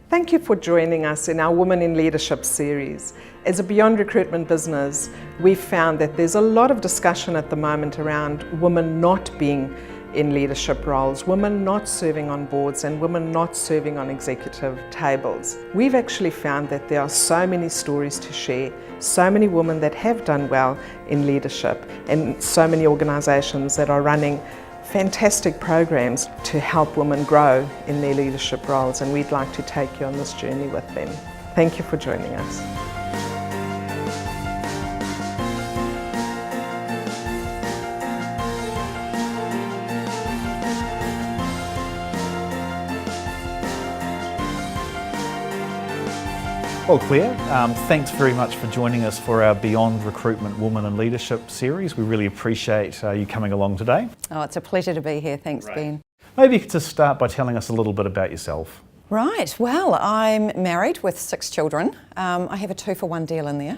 Thank you for joining us in our Women in Leadership series. As a Beyond Recruitment business, we've found that there's a lot of discussion at the moment around women not being in leadership roles, women not serving on boards, and women not serving on executive tables. We've actually found that there are so many stories to share, so many women that have done well in leadership, and so many organisations that are running fantastic programs to help women grow in their leadership roles, and we'd like to take you on this journey with them. Thank you for joining us. Well, Claire, thanks very much for joining us for our Beyond Recruitment Women in Leadership series. We really appreciate you coming along today. Oh, it's a pleasure to be here. Thanks, Ben. Maybe you could just start by telling us a little bit about yourself. Right, well, I'm married with 6 children. I have a 2-for-1 deal in there,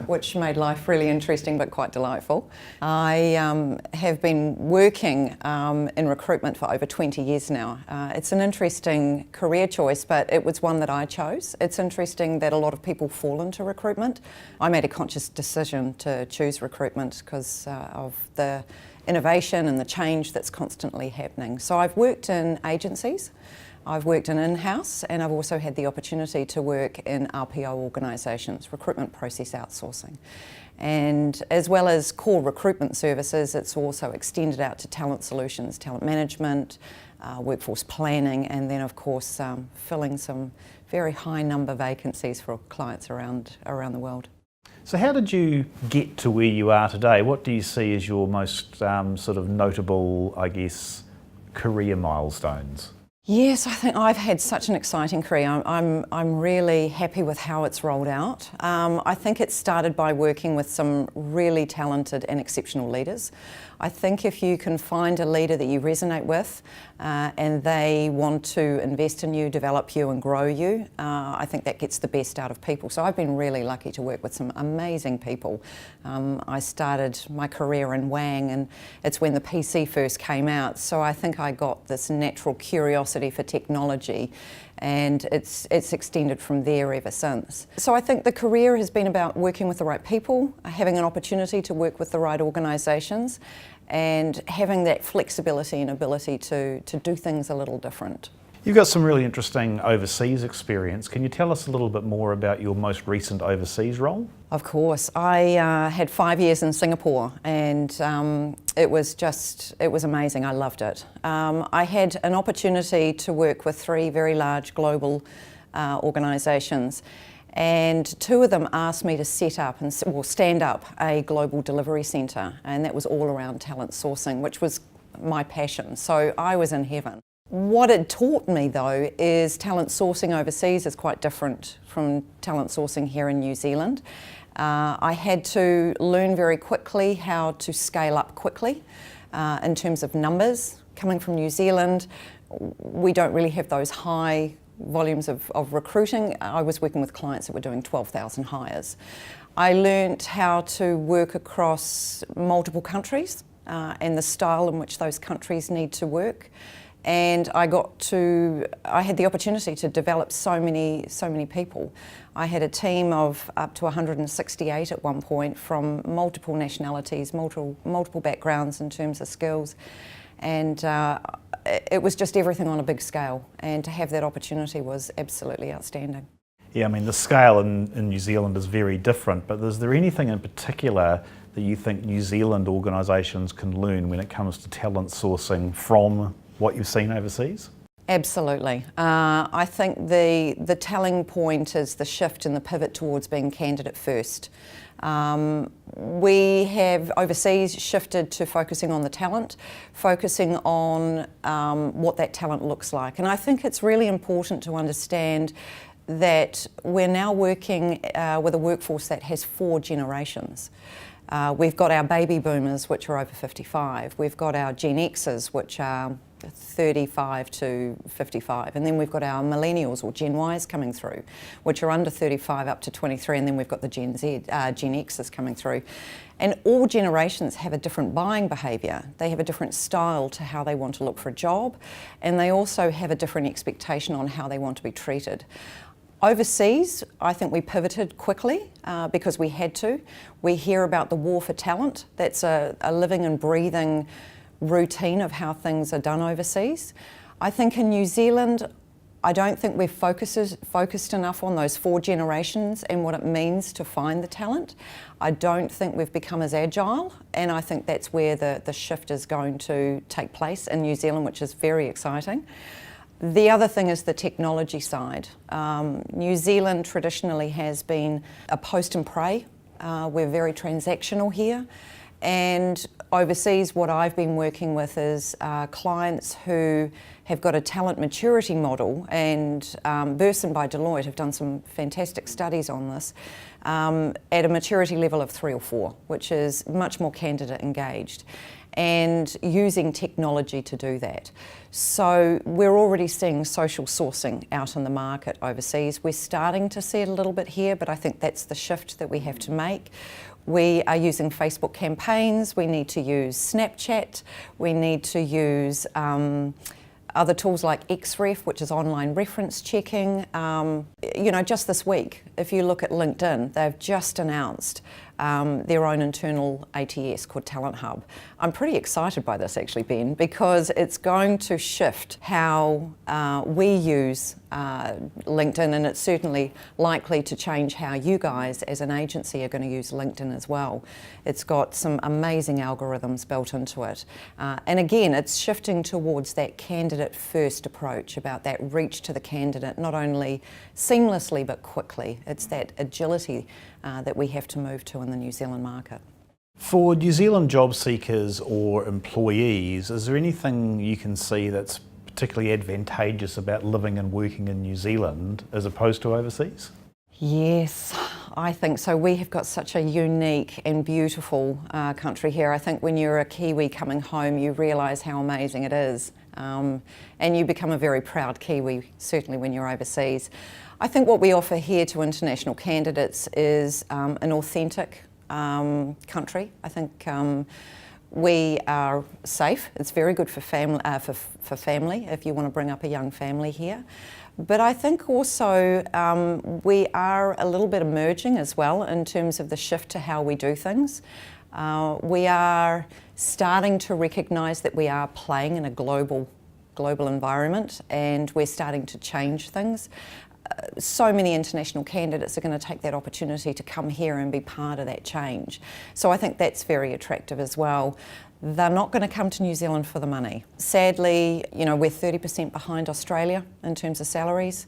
which made life really interesting but quite delightful. I have been working in recruitment for over 20 years now. It's an interesting career choice, but it was one that I chose. It's interesting that a lot of people fall into recruitment. I made a conscious decision to choose recruitment because of the innovation and the change that's constantly happening. So I've worked in agencies. I've worked in-house, and I've also had the opportunity to work in RPO organisations, recruitment process outsourcing. And as well as core recruitment services, it's also extended out to talent solutions, talent management, workforce planning, and then of course filling some very high number vacancies for clients around the world. So how did you get to where you are today? What do you see as your most sort of notable, I guess, career milestones? Yes, I think I've had such an exciting career. I'm really happy with how it's rolled out. I think it started by working with some really talented and exceptional leaders. I think if you can find a leader that you resonate with and they want to invest in you, develop you and grow you, I think that gets the best out of people. So I've been really lucky to work with some amazing people. I started my career in Wang, and it's when the PC first came out, so I think I got this natural curiosity for technology, and it's extended from there ever since. So I think the career has been about working with the right people, having an opportunity to work with the right organisations, and having that flexibility and ability to do things a little different. You've got some really interesting overseas experience. Can you tell us a little bit more about your most recent overseas role? Of course. I had 5 years in Singapore, and it was amazing. I loved it. I had an opportunity to work with 3 very large global organisations, and 2 of them asked me to set up and stand up a global delivery centre, and that was all around talent sourcing, which was my passion. So I was in heaven. What it taught me though is talent sourcing overseas is quite different from talent sourcing here in New Zealand. I had to learn very quickly how to scale up quickly in terms of numbers. Coming from New Zealand, we don't really have those high volumes of recruiting. I was working with clients that were doing 12,000 hires. I learnt how to work across multiple countries and the style in which those countries need to work. And I had the opportunity to develop so many people. I had a team of up to 168 at one point from multiple nationalities, multiple backgrounds in terms of skills. And it was just everything on a big scale. And to have that opportunity was absolutely outstanding. Yeah, I mean, the scale in New Zealand is very different, but is there anything in particular that you think New Zealand organisations can learn when it comes to talent sourcing from what you've seen overseas? Absolutely. I think the telling point is the shift and the pivot towards being candidate first. We have overseas shifted to focusing on the talent, focusing on what that talent looks like. And I think it's really important to understand that we're now working with a workforce that has 4 generations. We've got our baby boomers, which are over 55. We've got our Gen Xers, which are 35 to 55, and then we've got our millennials or Gen Ys coming through, which are under 35 up to 23, and then we've got the Gen X's coming through. And all generations have a different buying behaviour. They have a different style to how they want to look for a job, and they also have a different expectation on how they want to be treated. Overseas, I think we pivoted quickly because we had to. We hear about the war for talent. That's a living and breathing routine of how things are done overseas. I think in New Zealand, I don't think we've focused enough on those 4 generations and what it means to find the talent. I don't think we've become as agile, and I think that's where the shift is going to take place in New Zealand, which is very exciting. The other thing is the technology side. New Zealand traditionally has been a post and pray. We're very transactional here. And overseas, what I've been working with is clients who have got a talent maturity model, and Burson by Deloitte have done some fantastic studies on this, at a maturity level of 3 or 4, which is much more candidate engaged, and using technology to do that. So we're already seeing social sourcing out in the market overseas. We're starting to see it a little bit here, but I think that's the shift that we have to make. We are using Facebook campaigns, we need to use Snapchat, we need to use other tools like XREF, which is online reference checking. You know, just this week, if you look at LinkedIn, they've just announced their own internal ATS called Talent Hub. I'm pretty excited by this actually, Ben, because it's going to shift how we use LinkedIn, and it's certainly likely to change how you guys as an agency are going to use LinkedIn as well. It's got some amazing algorithms built into it. And again, it's shifting towards that candidate first approach, about that reach to the candidate, not only seamlessly but quickly. It's that agility that we have to move to in the New Zealand market. For New Zealand job seekers or employees, is there anything you can see that's particularly advantageous about living and working in New Zealand as opposed to overseas? Yes, I think so. We have got such a unique and beautiful country here. I think when you're a Kiwi coming home, you realise how amazing it is. And you become a very proud Kiwi, certainly when you're overseas. I think what we offer here to international candidates is an authentic country. I think we are safe. It's very good for family if you want to bring up a young family here. But I think also we are a little bit emerging as well in terms of the shift to how we do things. We are starting to recognise that we are playing in a global environment, and we're starting to change things. So many international candidates are going to take that opportunity to come here and be part of that change. So I think that's very attractive as well. They're not going to come to New Zealand for the money. Sadly, you know, we're 30% behind Australia in terms of salaries,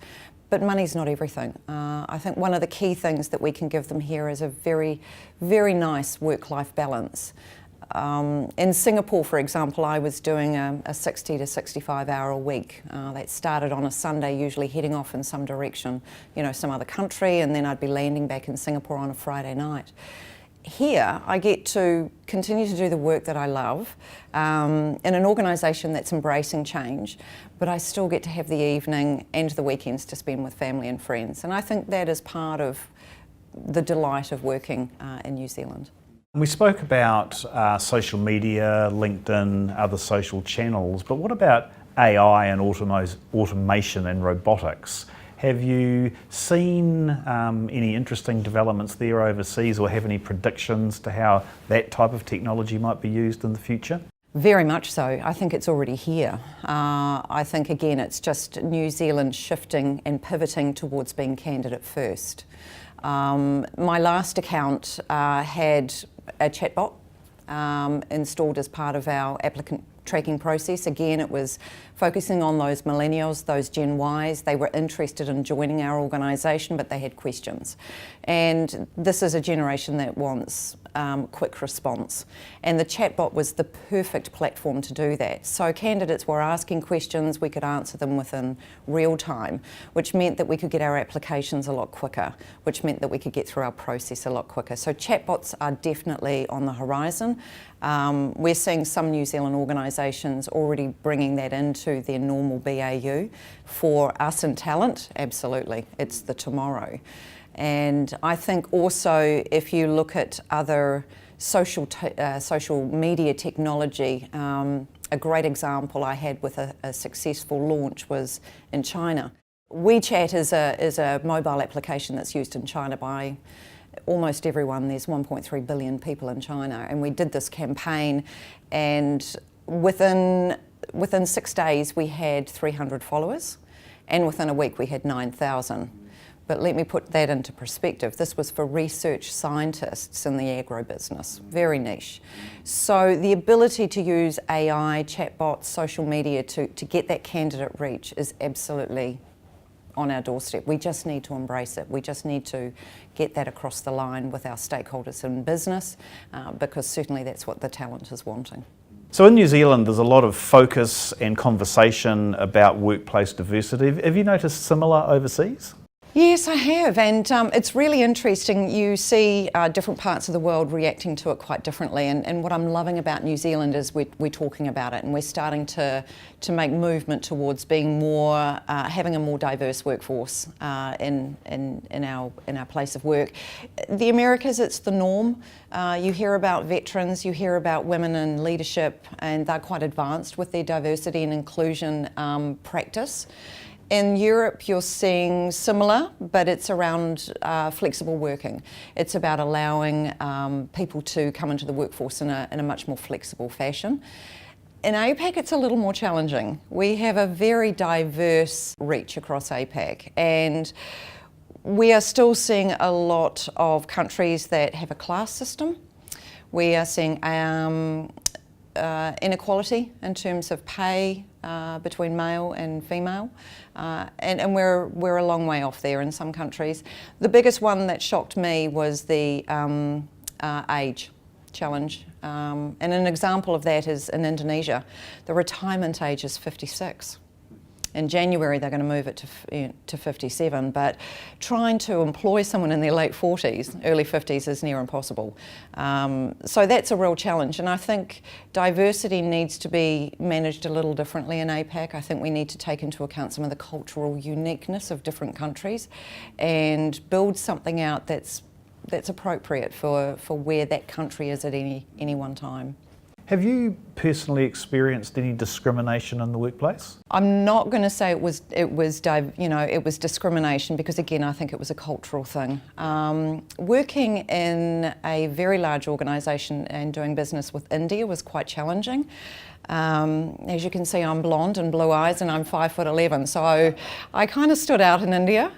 but money's not everything. I think one of the key things that we can give them here is a very, very nice work-life balance. In Singapore, for example, I was doing a 60 to 65 hour a week. That started on a Sunday, usually heading off in some direction, you know, some other country, and then I'd be landing back in Singapore on a Friday night. Here, I get to continue to do the work that I love in an organisation that's embracing change, but I still get to have the evening and the weekends to spend with family and friends. And I think that is part of the delight of working in New Zealand. We spoke about social media, LinkedIn, other social channels, but what about AI and automation and robotics? Have you seen any interesting developments there overseas, or have any predictions to how that type of technology might be used in the future? Very much so. I think it's already here. I think, again, it's just New Zealand shifting and pivoting towards being candidate first. My last account had a chatbot installed as part of our applicant tracking process. Again, it was focusing on those millennials, those Gen Ys. They were interested in joining our organisation, but they had questions. And this is a generation that wants quick response. And the chatbot was the perfect platform to do that. So candidates were asking questions, we could answer them within real time, which meant that we could get our applications a lot quicker, which meant that we could get through our process a lot quicker. So chatbots are definitely on the horizon. We're seeing some New Zealand organisations already bringing that into their normal BAU. For us in talent, absolutely, it's the tomorrow. And I think also if you look at other social media technology, a great example I had with a successful launch was in China. WeChat is a mobile application that's used in China by almost everyone. There's 1.3 billion people in China, and we did this campaign, and within 6 days we had 300 followers, and within a week we had 9,000. But let me put that into perspective. This was for research scientists in the agro business, very niche. So the ability to use AI, chatbots, social media to get that candidate reach is absolutely on our doorstep. We just need to embrace it. We just need to get that across the line with our stakeholders in business, because certainly that's what the talent is wanting. So in New Zealand, there's a lot of focus and conversation about workplace diversity. Have you noticed similar overseas? Yes, I have, and it's really interesting. You see different parts of the world reacting to it quite differently, and what I'm loving about New Zealand is we're talking about it, and we're starting to make movement towards being more, having a more diverse workforce in our place of work. The Americas, it's the norm. You hear about veterans, you hear about women in leadership, and they're quite advanced with their diversity and inclusion practice. In Europe, you're seeing similar, but it's around flexible working. It's about allowing people to come into the workforce in a much more flexible fashion. In APAC, it's a little more challenging. We have a very diverse reach across APAC, and we are still seeing a lot of countries that have a class system. We are seeing inequality in terms of pay between male and female, and we're a long way off there in some countries. The biggest one that shocked me was the age challenge, and an example of that is in Indonesia. The retirement age is 56. In January they're going to move it to 57, but trying to employ someone in their late 40s, early 50s is near impossible. So that's a real challenge, and I think diversity needs to be managed a little differently in APAC. I think we need to take into account some of the cultural uniqueness of different countries and build something out that's appropriate for where that country is at any one time. Have you personally experienced any discrimination in the workplace? I'm not going to say it was discrimination, because again I think it was a cultural thing. Working in a very large organisation and doing business with India was quite challenging. As you can see, I'm blonde and blue eyes, and I'm 5'11", so I kind of stood out in India.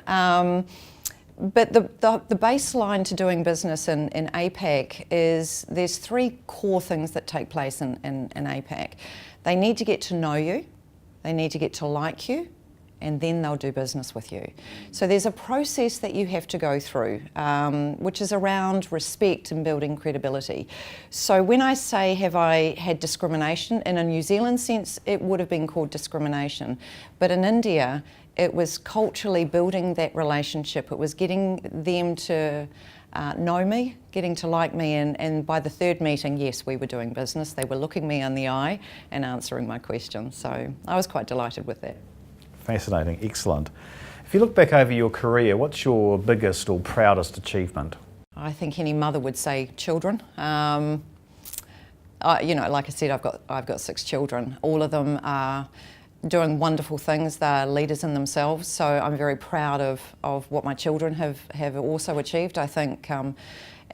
But the baseline to doing business in APAC is there's 3 core things that take place in APAC. They need to get to know you, they need to get to like you, and then they'll do business with you. So there's a process that you have to go through, which is around respect and building credibility. So when I say have I had discrimination, in a New Zealand sense it would have been called discrimination, but in India it was culturally building that relationship. It was getting them to know me, getting to like me, and by the 3rd meeting, yes, we were doing business. They were looking me in the eye and answering my questions. So I was quite delighted with that. Fascinating, excellent. If you look back over your career, what's your biggest or proudest achievement? I think any mother would say children. Like I said, I've got 6 children. All of them are doing wonderful things. They're leaders in themselves, so I'm very proud of what my children have also achieved. I think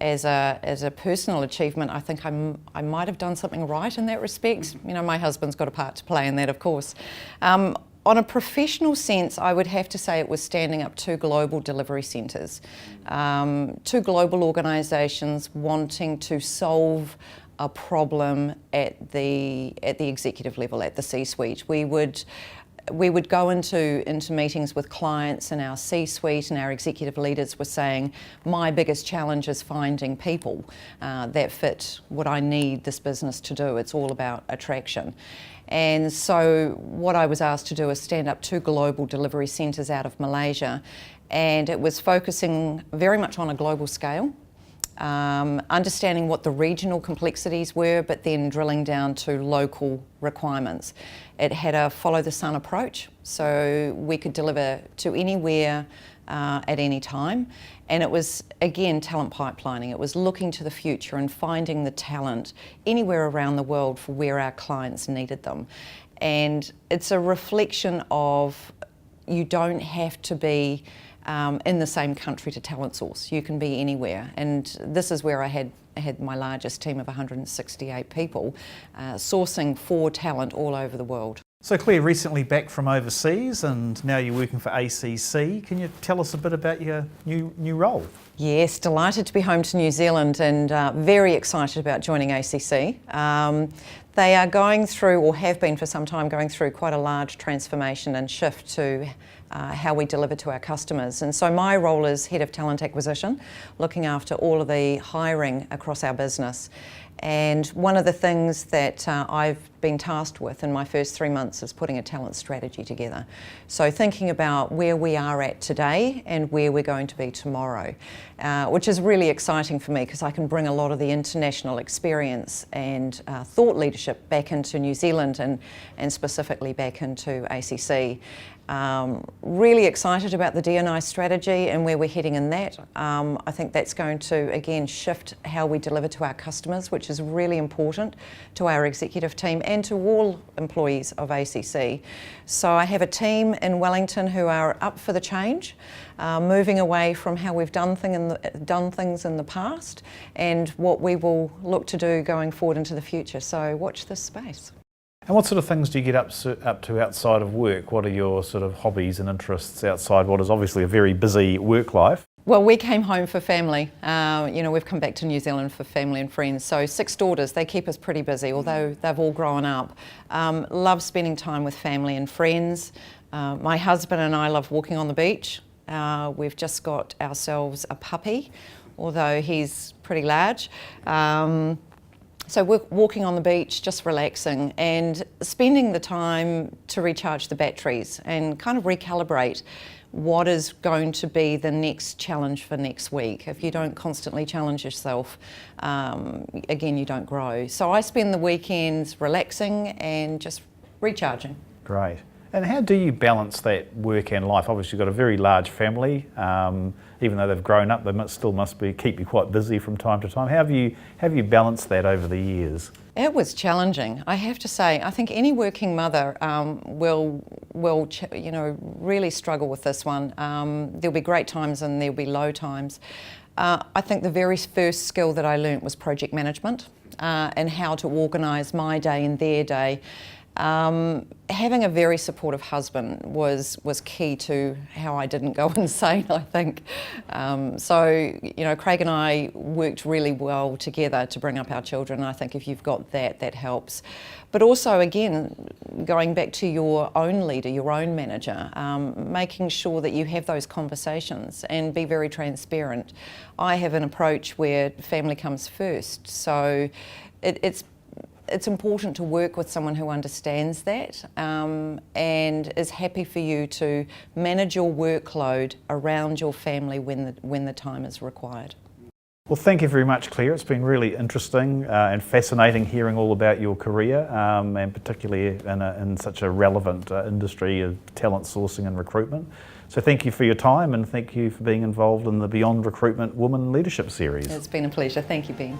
as a personal achievement, I think I might have done something right in that respect. My husband's got a part to play in that, of course. On a professional sense, I would have to say it was standing up 2 global delivery centres, 2 global organisations wanting to solve a problem at the executive level, at the C-suite. We would go into meetings with clients, and our C-suite and our executive leaders were saying, my biggest challenge is finding people that fit what I need this business to do. It's all about attraction. And so what I was asked to do is stand up 2 global delivery centres out of Malaysia, and it was focusing very much on a global scale, understanding what the regional complexities were, but then drilling down to local requirements. It had a follow the sun approach, so we could deliver to anywhere at any time. And it was, again, talent pipelining. It was looking to the future and finding the talent anywhere around the world for where our clients needed them. And it's a reflection of, you don't have to be in the same country to talent source. You can be anywhere. And this is where I had my largest team of 168 people sourcing for talent all over the world. So Claire, recently back from overseas and now you're working for ACC. Can you tell us a bit about your new role? Yes, delighted to be home to New Zealand and very excited about joining ACC. They are going through, or have been for some time, going through quite a large transformation and shift to how we deliver to our customers. And so my role is Head of Talent Acquisition, looking after all of the hiring across our business. And one of the things that I've been tasked with in my first 3 months is putting a talent strategy together. So thinking about where we are at today and where we're going to be tomorrow, which is really exciting for me because I can bring a lot of the international experience and thought leadership back into New Zealand and specifically back into ACC. Really excited about the D&I strategy and where we're heading in that. I think that's going to, again, shift how we deliver to our customers, which is really important to our executive team and to all employees of ACC. So I have a team in Wellington who are up for the change, moving away from how we've done things in the past and what we will look to do going forward into the future. So watch this space. And what sort of things do you get up to outside of work? What are your sort of hobbies and interests outside what is obviously a very busy work life? Well, we came home for family. We've come back to New Zealand for family and friends. So 6 daughters, they keep us pretty busy, although they've all grown up. Love spending time with family and friends. My husband and I love walking on the beach. We've just got ourselves a puppy, although he's pretty large. So we're walking on the beach, just relaxing and spending the time to recharge the batteries and kind of recalibrate what is going to be the next challenge for next week. If you don't constantly challenge yourself, again, you don't grow. So I spend the weekends relaxing and just recharging. Great. And how do you balance that work and life? Obviously you've got a very large family. Even though they've grown up, they still must keep you quite busy from time to time. How have you balanced that over the years? It was challenging, I have to say. I think any working mother will really struggle with this one. There'll be great times and there'll be low times. I think the very first skill that I learnt was project management and how to organise my day and their day. Having a very supportive husband was key to how I didn't go insane, I think. Craig and I worked really well together to bring up our children. I think if you've got that, that helps. But also, again, going back to your own leader, your own manager, making sure that you have those conversations and be very transparent. I have an approach where family comes first, so it's important to work with someone who understands that and is happy for you to manage your workload around your family when the time is required. Well, thank you very much, Claire. It's been really interesting and fascinating hearing all about your career and particularly in such a relevant industry of talent sourcing and recruitment. So thank you for your time and thank you for being involved in the Beyond Recruitment Women Leadership Series. It's been a pleasure. Thank you, Ben.